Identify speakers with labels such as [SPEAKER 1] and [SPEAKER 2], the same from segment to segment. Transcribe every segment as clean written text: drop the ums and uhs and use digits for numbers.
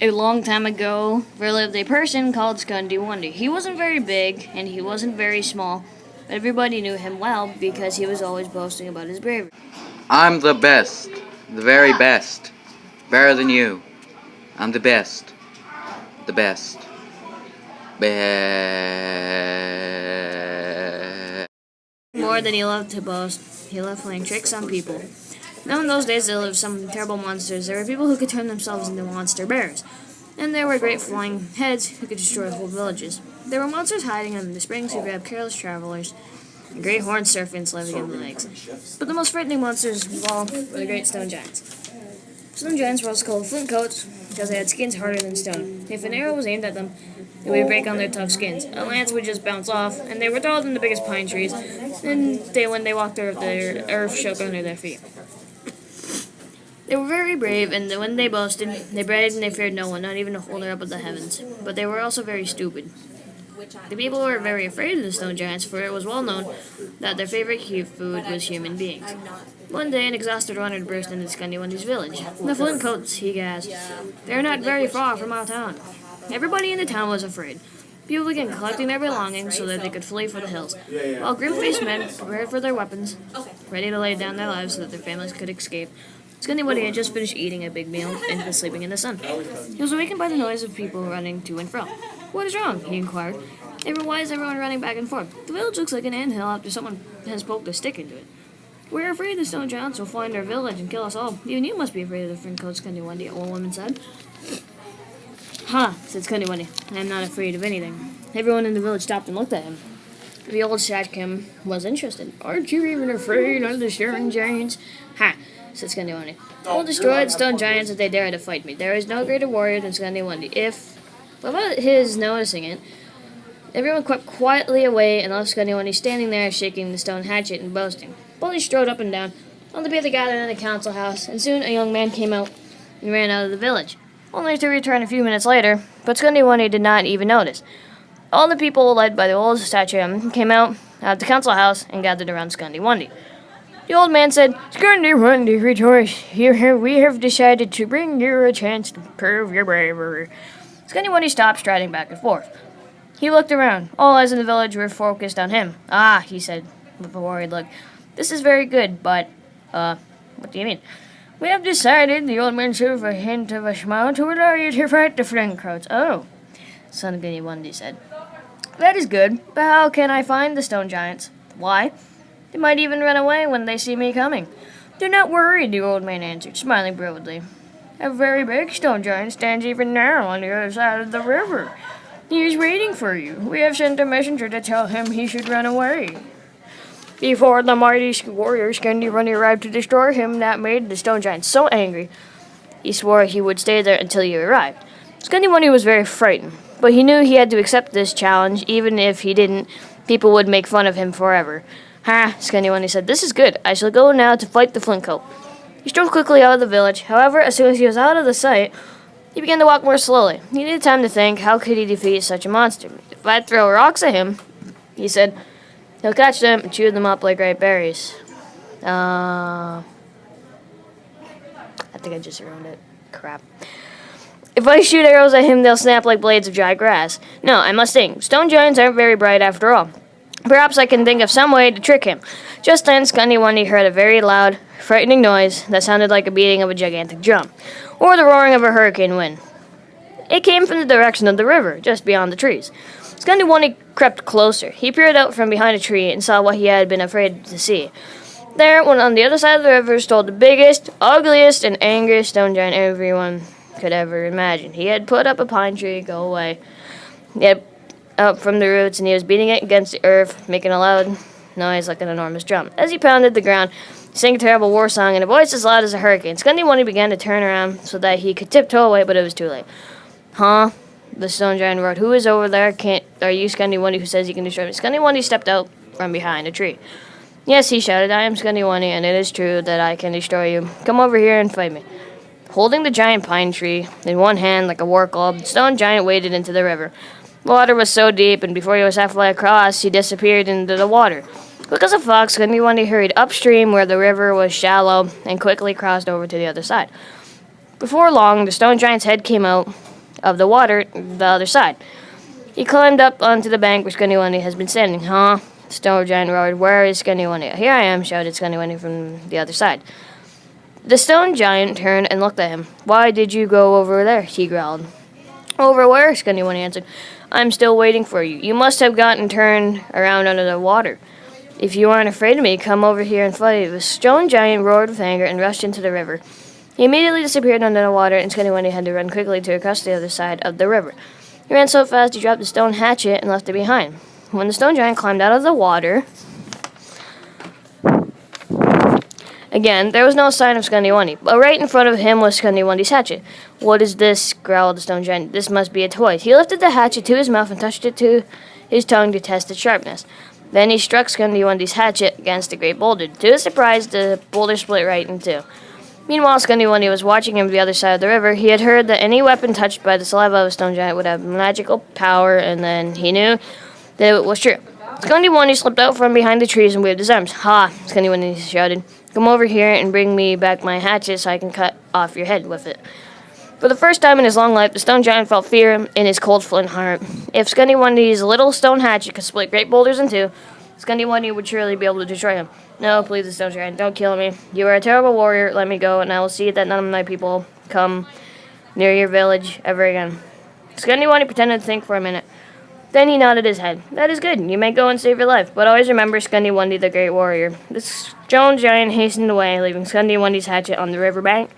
[SPEAKER 1] A long time ago, there lived a person called Wundy. He wasn't very big, and he wasn't very small, but everybody knew him well because he was always boasting about his bravery.
[SPEAKER 2] I'm the best. The very best. Better than you. I'm the best. The best.
[SPEAKER 1] More than he loved to boast, he loved playing tricks on people. Now in those days there lived some terrible monsters. There were people who could turn themselves into monster bears. And there were great flying heads who could destroy whole villages. There were monsters hiding in the springs who grabbed careless travelers, and great horned serpents living in the lakes. But the most frightening monsters of all were the great stone giants. Stone giants were also called flint coats because they had skins harder than stone. If an arrow was aimed at them, it would break on their tough skins. A lance would just bounce off, and they were taller than the biggest pine trees, and when they walked, their earth shook under their feet. They were very brave, and when they boasted, they bragged and they feared no one, not even the holder up of the heavens. But they were also very stupid. The people were very afraid of the stone giants, for it was well known that their favorite food was human beings. One day, an exhausted runner burst into Wundy's village. The flint coats, he gasped. They're not very far from our town. Everybody in the town was afraid. People began collecting their belongings so that they could flee for the hills, while grim-faced men prepared for their weapons, ready to lay down their lives so that their families could escape. Wundy had just finished eating a big meal and was sleeping in the sun. He was awakened by the noise of people running to and fro. "What is wrong?" he inquired. "Why is everyone running back and forth? The village looks like an anthill after someone has poked a stick into it. We're afraid the stone giants will find our village and kill us all. Even you must be afraid of the flint coats, Wundy," a old woman said. "Ha," said Wundy. "I am not afraid of anything." Everyone in the village stopped and looked at him. The old Satchkim was interested. "Aren't you even afraid of the stone giants?" "Ha," said Wundy. "We'll destroy the stone giants if they dare to fight me. There is no greater warrior than Wundy." Without his noticing it, everyone crept quietly away and left Wundy standing there shaking the stone hatchet and boasting. Bullies strode up and down. All the people gathered in the council house, and soon a young man came out and ran out of the village, only to return a few minutes later, but Wundy did not even notice. All the people, led by the old statue, came out of the council house and gathered around Wundy. The old man said, Wundy, rejoice. We have decided to bring you a chance to prove your bravery." Wundy stopped striding back and forth. He looked around. All eyes in the village were focused on him. "Ah," he said with a worried look. "This is very good, but, what do you mean?" "We have decided," the old man said with a hint of a smile, "to allow you to fight the flint coats." "Oh," Wundy said. "That is good, but how can I find the stone giants?" "Why? They might even run away when they see me coming." "Do not worry," the old man answered, smiling broadly. "A very big stone giant stands even now on the other side of the river. He is waiting for you. We have sent a messenger to tell him he should run away." Before the mighty warrior Wundy arrived to destroy him, that made the stone giant so angry, he swore he would stay there until you arrived. Wundy was very frightened, but he knew he had to accept this challenge. Even if he didn't, people would make fun of him forever. "Ha," Wundy said, "this is good. I shall go now to fight the flint coat." He strode quickly out of the village. However, as soon as he was out of the sight, he began to walk more slowly. He needed time to think. How could he defeat such a monster? "If I throw rocks at him," he said, "he'll catch them and chew them up like ripe berries." I think I just ruined it. Crap. "If I shoot arrows at him, they'll snap like blades of dry grass. No, I must think. Stone giants aren't very bright after all. Perhaps I can think of some way to trick him." Just then, Wundy heard a very loud, frightening noise that sounded like the beating of a gigantic drum, or the roaring of a hurricane wind. It came from the direction of the river, just beyond the trees. Wundy crept closer. He peered out from behind a tree and saw what he had been afraid to see. There, on the other side of the river, stood the biggest, ugliest, and angriest stone giant everyone could ever imagine. He had put up a pine tree. Go away. He had up from the roots, and he was beating it against the earth, making a loud noise like an enormous drum. As he pounded the ground, he sang a terrible war song in a voice as loud as a hurricane. Wundy began to turn around so that he could tiptoe away, but it was too late. "Huh?" the stone giant roared. "Who is over there? Are you Wundy who says you can destroy me?" Wundy stepped out from behind a tree. "Yes," he shouted, "I am Wundy, and it is true that I can destroy you. Come over here and fight me." Holding the giant pine tree in one hand like a war club, the stone giant waded into the river. The water was so deep, and before he was halfway across, he disappeared into the water. Quick as a fox, Wundy hurried upstream where the river was shallow and quickly crossed over to the other side. Before long, the stone giant's head came out of the water the other side. He climbed up onto the bank where Skunny Wundy has been standing. Huh? The stone giant roared. Where is Skunny Wundy? Here I am, shouted Skunny Wundy from the other side. The stone giant turned and looked at him. Why did you go over there? He growled. Over where? Skunny Wundy answered. I'm still waiting for you. You must have gotten turned around under the water. If you aren't afraid of me, come over here and fight. The stone giant roared with anger and rushed into the river. He immediately disappeared under the water, and Skunny Wundy had to run quickly to across the other side of the river. He ran so fast he dropped the stone hatchet and left it behind. When the stone giant climbed out of the water again, there was no sign of Skunny Wundy, but right in front of him was Skunny Wundy's hatchet. What is this? Growled the stone giant. This must be a toy. He lifted the hatchet to his mouth and touched it to his tongue to test its sharpness. Then he struck Skunny Wundy's hatchet against a great boulder. To his surprise, the boulder split right in two. Meanwhile, Skunny Wundy was watching him from the other side of the river. He had heard that any weapon touched by the saliva of a stone giant would have magical power, and then he knew that it was true. Skunny Wundy slipped out from behind the trees and waved his arms. Ha! Skunny Wundy shouted. Come over here and bring me back my hatchet so I can cut off your head with it. For the first time in his long life, the stone giant felt fear in his cold flint heart. If Skunny Wundy's little stone hatchet could split great boulders in two, Skunny Wundy would surely be able to destroy him. No, please, the stone giant, don't kill me. You are a terrible warrior. Let me go, and I will see that none of my people come near your village ever again. Skunny Wundy pretended to think for a minute. Then he nodded his head. That is good. You may go and save your life, but always remember Skunny Wundy, the great warrior. The stone giant hastened away, leaving Skunny Wundy's hatchet on the river bank.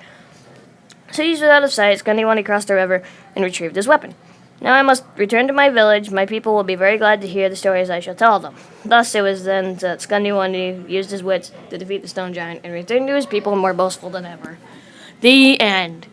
[SPEAKER 1] Seized without of sight, Skunny Wundy crossed the river and retrieved his weapon. Now I must return to my village. My people will be very glad to hear the stories I shall tell them. Thus it was then that Skunny Wundy used his wits to defeat the stone giant and returned to his people more boastful than ever. The end.